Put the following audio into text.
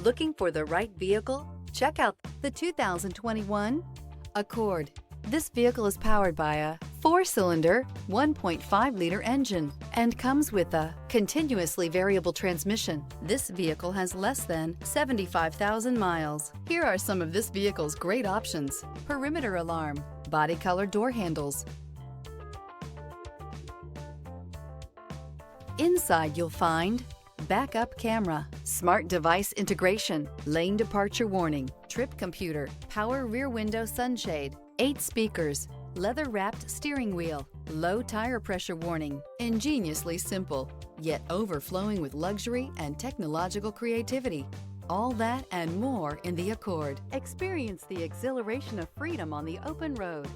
Looking for the right vehicle? Check out the 2021 Accord. This vehicle is powered by a 4-cylinder, 1.5-liter engine and comes with a continuously variable transmission. This vehicle has less than 75,000 miles. Here are some of this vehicle's great options: perimeter alarm, body color door handles. Inside you'll find backup camera, smart device integration, lane departure warning, trip computer, power rear window sunshade, 8 speakers, leather-wrapped steering wheel, low tire pressure warning. Ingeniously simple, yet overflowing with luxury and technological creativity. All that and more in the Accord. Experience the exhilaration of freedom on the open road.